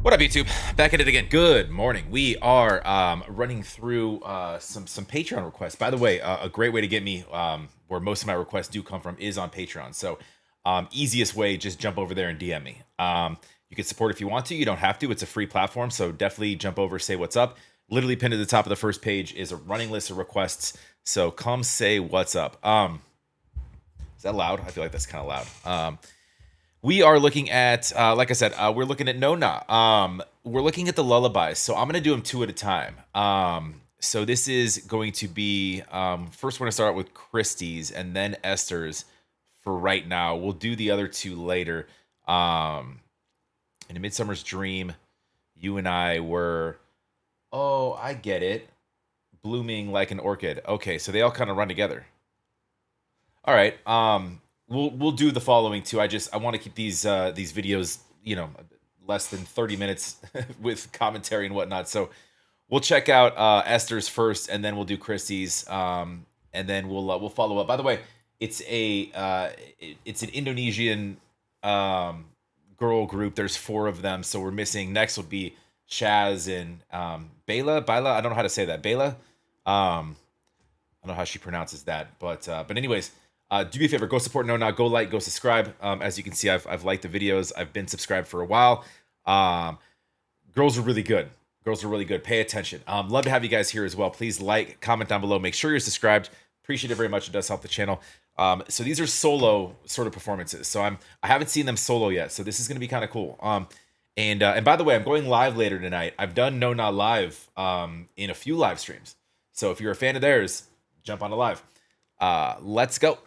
What up, YouTube? Back at it again. Good morning. We are running through some Patreon requests. By the way, a great way to get me where most of my requests do come from is on Patreon. So easiest way, just jump over there and DM me. You can support if you want to. You don't have to. It's a free platform, so definitely jump over, say what's up. Literally pinned at the top of the first page is a running list of requests. So come say what's up. Is that loud? I feel like that's kind of loud. We are looking at, like I said, we're looking at NoNa. We're looking at the lullabies, so I'm going to do them two at a time. So this is going to be, first we're going to start with Christy's and then Esther's for right now. We'll do the other two later. In A Midsummer's Dream, you and I were, oh, I get it, blooming like an orchid. Okay, so they all kind of run together. All right. We'll do the following too. I want to keep these videos, less than 30 minutes with commentary and whatnot. So we'll check out Esther's first, and then we'll do Christy's, and then we'll follow up. By the way, it's an Indonesian girl group. There's 4 of them, so we're missing. Next will be Shaz and Bela. I don't know how to say that. Bela. I don't know how she pronounces that, but anyways. Do me a favor, go support NoNa, go like, go subscribe. As you can see, I've liked the videos. I've been subscribed for a while. Girls are really good. Pay attention. Love to have you guys here as well. Please like, comment down below. Make sure you're subscribed. Appreciate it very much. It does help the channel. So these are solo sort of performances. So I haven't seen them solo yet. So this is going to be kind of cool. And by the way, I'm going live later tonight. I've done NoNa live in a few live streams. So if you're a fan of theirs, jump on a live. Let's go.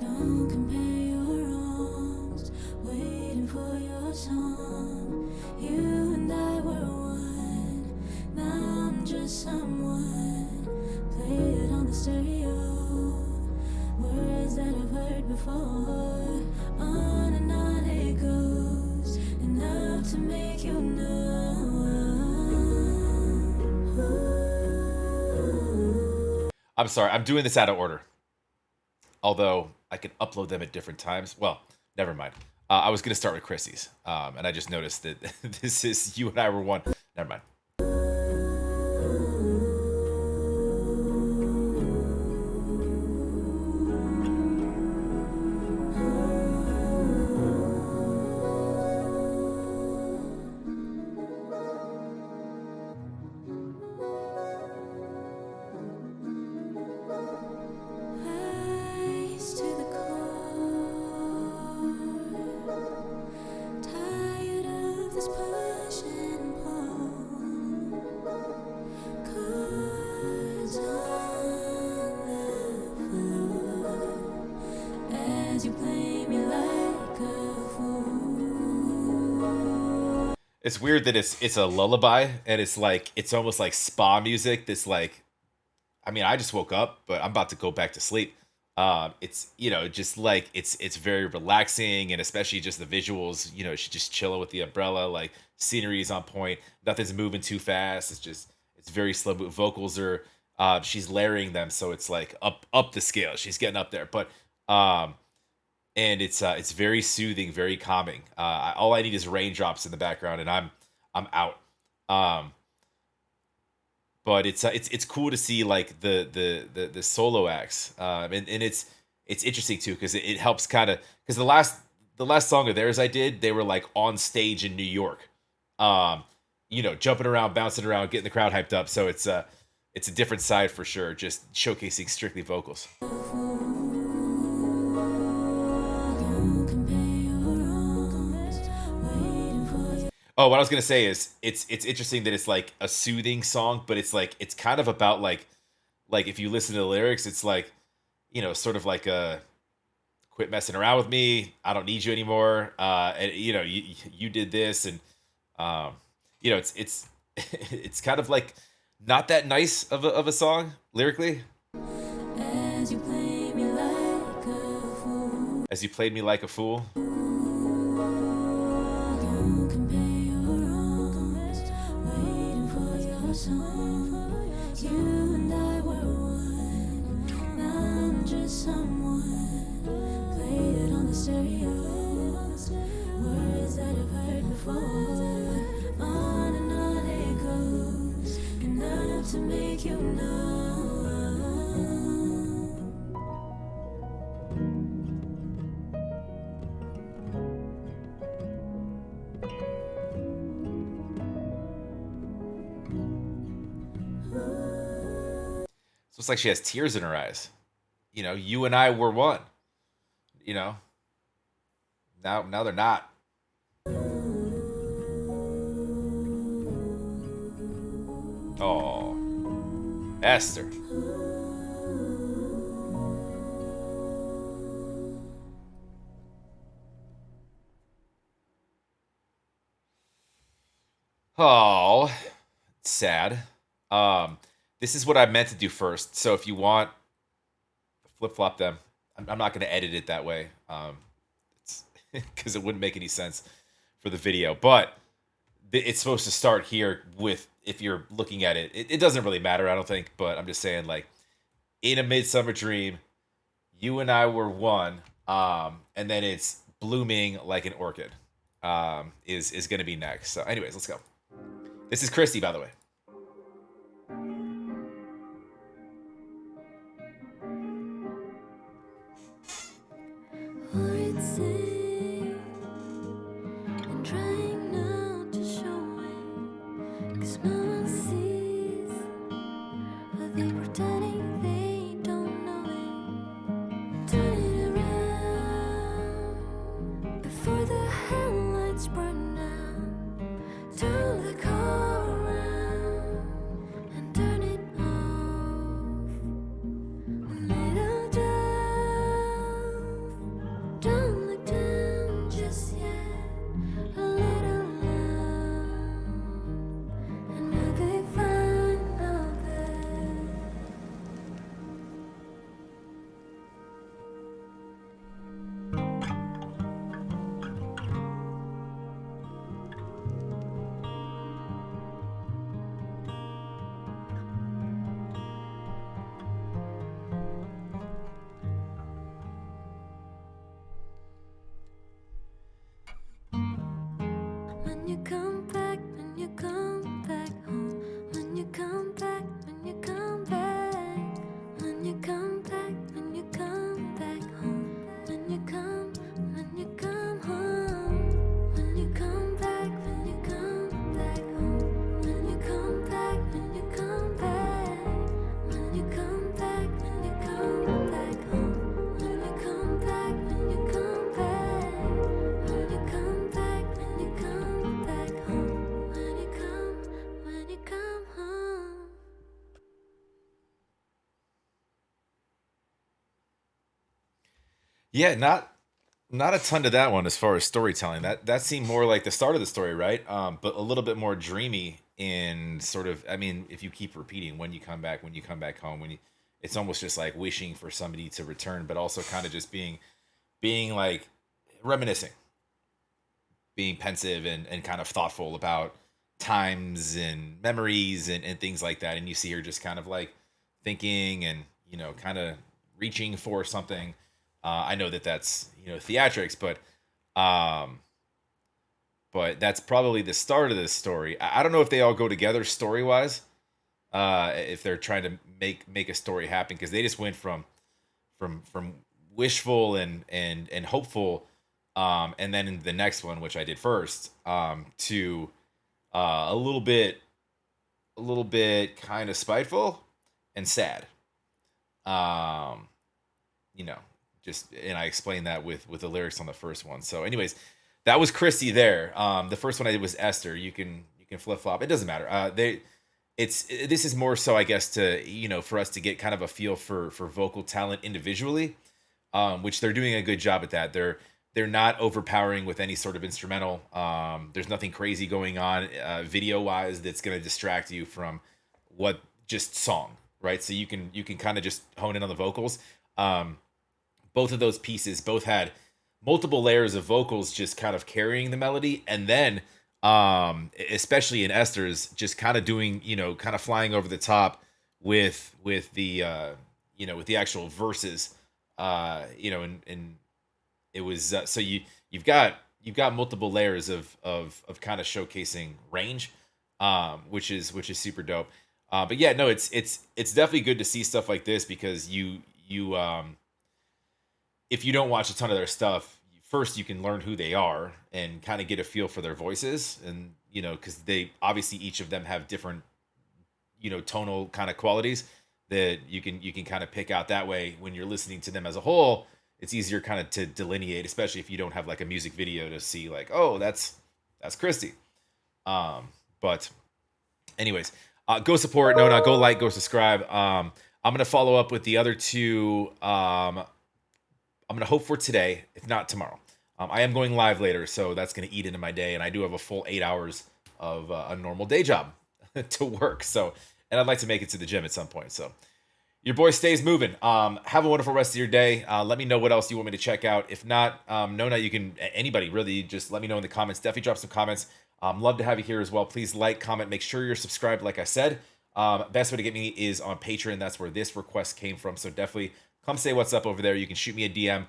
Don't compare your wrongs, waiting for your song. You and I were one, now I'm just someone. Play it on the stereo, words that I've heard before. On and on it goes, enough to make you know. I'm sorry, I'm doing this out of order. Although I can upload them at different times. Well, never mind. I was going to start with Chrissy's, and I just noticed that this is You and I Were One. Never mind. It's weird that it's a lullaby, and it's almost like spa music. This I just woke up, but I'm about to go back to sleep. It's just like it's very relaxing, and especially just the visuals. She's just chilling with the umbrella, like scenery is on point. Nothing's moving too fast. It's very slow. Vocals are she's layering them, so it's like up the scale. She's getting up there, but and it's very soothing, very calming. All I need is raindrops in the background, and I'm out. But it's cool to see like the solo acts, and it's interesting too because it helps kind of because the last song of theirs I did, they were like on stage in New York, jumping around, bouncing around, getting the crowd hyped up. So it's a different side for sure, just showcasing strictly vocals. Oh, what I was gonna say is it's interesting that it's like a soothing song, but it's kind of about like if you listen to the lyrics, it's like sort of like a quit messing around with me, I don't need you anymore, and you did this, and it's it's kind of like not that nice of a song lyrically. As you play me like a fool. As you played me like a fool. for. On and on it goes, enough to make you know. So it's like she has tears in her eyes. You know, you and I were one. You know, now they're not. Oh, Esther. Oh, sad. Um, this is what I meant to do first. So if you want, flip flop them. I'm not going to edit it that way, it's because it wouldn't make any sense for the video. But it's supposed to start here with, if you're looking at it, it doesn't really matter, I don't think. But I'm just saying, like, in a midsummer dream, you and I were one, and then it's blooming like an orchid, is going to be next. So, anyways, let's go. This is Christy, by the way. Worried sick and trying not to show it, 'cause no one sees, but they pretending they don't know it. Turn it around before the headlights burn out. Turn the car around and turn it off. Little dove, don't look down just yet. A little love, and we'll be fine out there. When you come back, when you come back home, when you come back, when you come back, when you come back, when you come back home, when you come home, when you come back, when you come back home, when you come back, when you come back, when you come back, when you come back home, when you come back, when you come back, when you come back, when you come back home, when you come home. Yeah, not a ton to that one as far as storytelling. That seemed more like the start of the story, right? But a little bit more dreamy in sort of. I mean, if you keep repeating when you come back, when you come back home, it's almost just like wishing for somebody to return, but also kind of just being like reminiscing, being pensive and kind of thoughtful about times and memories and things like that. And you see her just kind of like thinking and, kind of reaching for something. I know that that's, theatrics, um, but that's probably the start of this story. I don't know if they all go together story wise, if they're trying to make a story happen, because they just went from wishful and hopeful, and then in the next one, which I did first, to a little bit kind of spiteful and sad. Um, you know, just, and I explained that with the lyrics on the first one. So, anyways, that was Christy there. The first one I did was Esther. You can flip flop. It doesn't matter. This is more so, I guess, to, for us to get kind of a feel for vocal talent individually, which they're doing a good job at that. They're not overpowering with any sort of instrumental. There's nothing crazy going on video wise that's going to distract you from what just song, right? So you can kind of just hone in on the vocals. Both of those pieces both had multiple layers of vocals just kind of carrying the melody, and then especially in Esther's, just kind of doing, kind of flying over the top with the with the actual verses, and it was, so you've got you've got multiple layers of kind of showcasing range, which is super dope. But yeah, no, it's definitely good to see stuff like this because you if you don't watch a ton of their stuff, first you can learn who they are and kind of get a feel for their voices, and because they obviously each of them have different tonal kind of qualities that you can kind of pick out that way. When you're listening to them as a whole, it's easier kind of to delineate, especially if you don't have like a music video to see like, oh, that's Christy. But anyways, go support NoNa, go like, go subscribe. I'm gonna follow up with the other two. I'm gonna hope for today, if not tomorrow. I am going live later, so that's gonna eat into my day, and I do have a full 8 hours of a normal day job to work. So, and I'd like to make it to the gym at some point. So, your boy stays moving. Have a wonderful rest of your day. Let me know what else you want me to check out. If not, NoNa, you can, anybody really, just let me know in the comments. Definitely drop some comments. Love to have you here as well. Please like, comment, make sure you're subscribed. Like I said, best way to get me is on Patreon. That's where this request came from. So definitely come say what's up over there. You can shoot me a DM.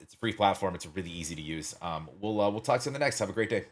It's a free platform. It's really easy to use. We'll talk to you in the next. Have a great day.